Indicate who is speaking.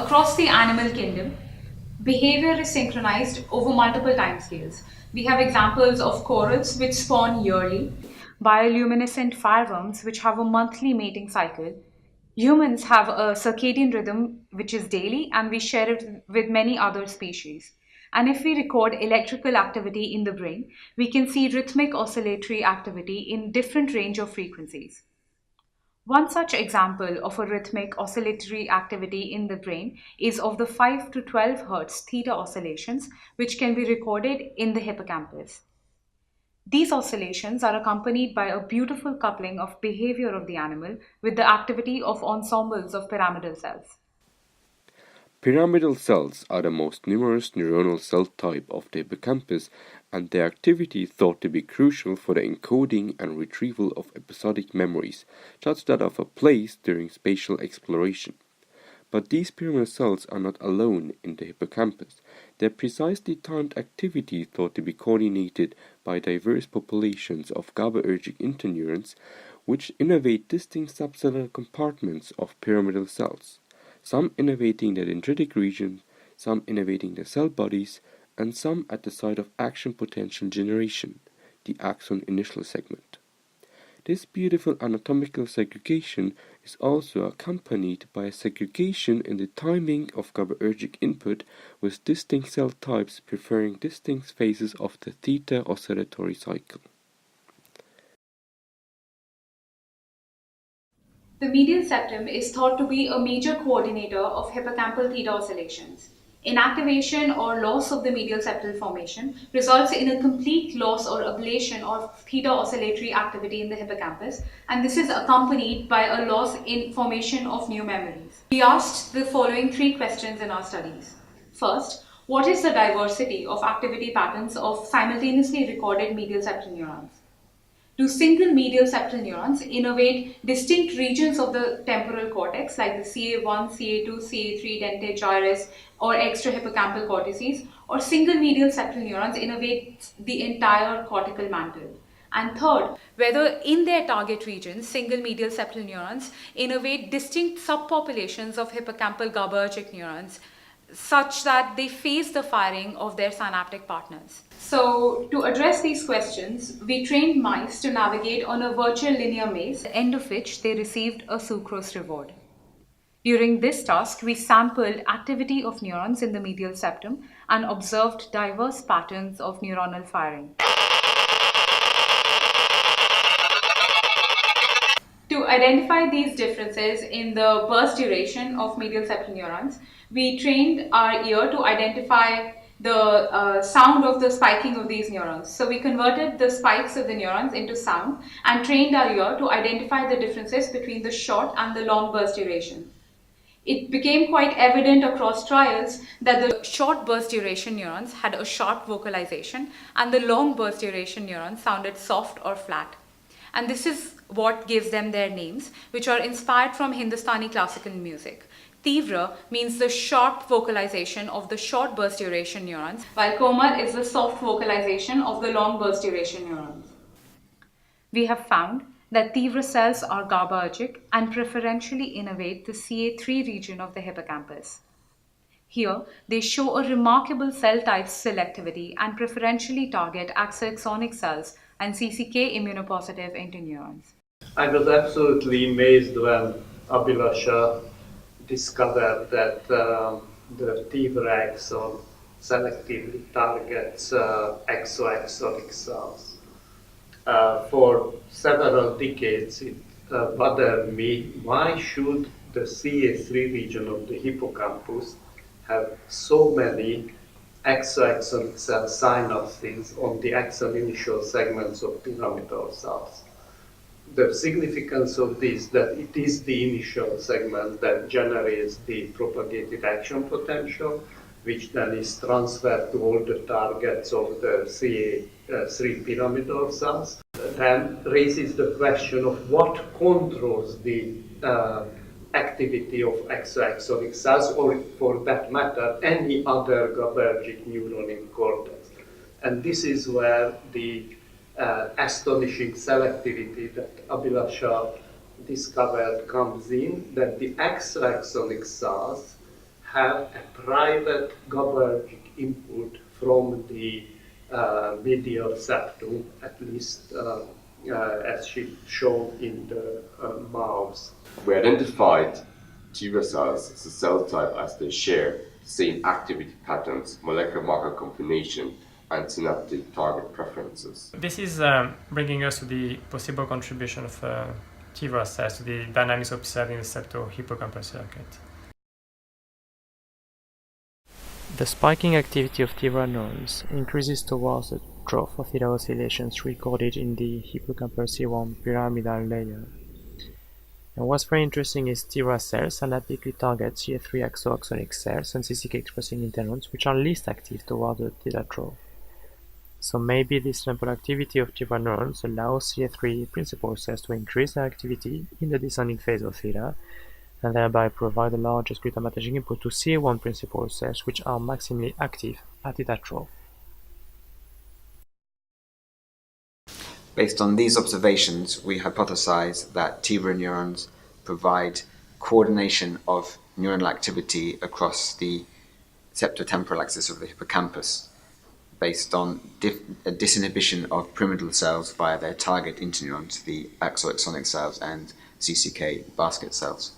Speaker 1: across the animal kingdom, behavior is synchronized over multiple timescales. We have examples of corals which spawn yearly, bioluminescent fireworms which have a monthly mating cycle. Humans have a circadian rhythm which is daily, and we share it with many other species. And if we record electrical activity in the brain, we can see rhythmic oscillatory activity in different range of frequencies. One such example of a rhythmic oscillatory activity in the brain is of the 5 to 12 Hz theta oscillations, which can be recorded in the hippocampus. These oscillations are accompanied by a beautiful coupling of behavior of the animal with the activity of ensembles of pyramidal cells.
Speaker 2: Pyramidal cells are the most numerous neuronal cell type of the hippocampus, and their activity is thought to be crucial for the encoding and retrieval of episodic memories, such that of a place during spatial exploration. But these pyramidal cells are not alone in the hippocampus. Their precisely timed activity is thought to be coordinated by diverse populations of GABAergic interneurons, which innervate distinct subcellular compartments of pyramidal cells, some innervating the dendritic region, some innervating the cell bodies, and some at the site of action potential generation, the axon initial segment. This beautiful anatomical segregation is also accompanied by a segregation in the timing of GABAergic input, with distinct cell types preferring distinct phases of the theta oscillatory cycle.
Speaker 1: The medial septum is thought to be a major coordinator of hippocampal theta oscillations. Inactivation or loss of the medial septal formation results in a complete loss or ablation of theta oscillatory activity in the hippocampus, and this is accompanied by a loss in formation of new memories. We asked the following three questions in our studies. First, what is the diversity of activity patterns of simultaneously recorded medial septal neurons? Do single medial septal neurons innervate distinct regions of the temporal cortex like the CA1, CA2, CA3, dentate gyrus, or extrahippocampal cortices, or single medial septal neurons innervate the entire cortical mantle? And third, whether in their target regions, single medial septal neurons innervate distinct subpopulations of hippocampal GABAergic neurons such that they phase the firing of their synaptic partners. So, to address these questions, we trained mice to navigate on a virtual linear maze, at the end of which they received a sucrose reward. During this task, we sampled activity of neurons in the medial septum and observed diverse patterns of neuronal firing. To identify these differences in the burst duration of medial septal neurons, we trained our ear to identify the sound of the spiking of these neurons. So we converted the spikes of the neurons into sound and trained our ear to identify the differences between the short and the long burst duration. It became quite evident across trials that the short burst duration neurons had a sharp vocalization and the long burst duration neurons sounded soft or flat. And this is what gives them their names, which are inspired from Hindustani classical music. Tivra means the sharp vocalization of the short burst duration neurons, while Komal is the soft vocalization of the long burst duration neurons. We have found that Tivra cells are GABAergic and preferentially innervate the CA3 region of the hippocampus. Here, they show a remarkable cell type selectivity and preferentially target axoxonic cells and CCK immunopositive interneurons.
Speaker 3: I was absolutely amazed when Abhilasha discovered that the Tivra axon selectively targets exoaxonic cells. For several decades, it bothered me, why should the CA3 region of the hippocampus have so many exoaxonic cell synapses on the axon initial segments of pyramidal cells? The significance of this, that it is the initial segment that generates the propagated action potential, which then is transferred to all the targets of the CA3 pyramidal cells, then raises the question of what controls the activity of exoaxonic cells, or for that matter, any other GABAergic neuron in cortex. And this is where the astonishing selectivity that Abhilasha discovered comes in, that the exoaxonic cells have a private GABAergic input from the medial septum, at least as shown in the mouse.
Speaker 2: We identified Treg cells as a cell type as they share the same activity patterns, molecular marker combination, and synaptic target preferences.
Speaker 4: This is bringing us to the possible contribution of Treg cells to the dynamics observed in the septo-hippocampal circuit. The spiking activity of Treg neurons increases towards the trough of theta oscillations recorded in the hippocampal C1 pyramidal layer. And what's very interesting is Treg cells synaptically target CA3 exoaxonic cells and CCK expressing interneurons, which are least active toward the theta trough. So maybe this sample activity of Treg neurons allows CA3 principal cells to increase their activity in the descending phase of theta, and thereby provide the largest glutamatogenic input to CA1 principal cells, which are maximally active at theta trough.
Speaker 5: Based on these observations, we hypothesize that Treg neurons provide coordination of neuronal activity across the septotemporal axis of the hippocampus, based on a disinhibition of pyramidal cells via their target interneurons, the exoaxonic cells and CCK basket cells.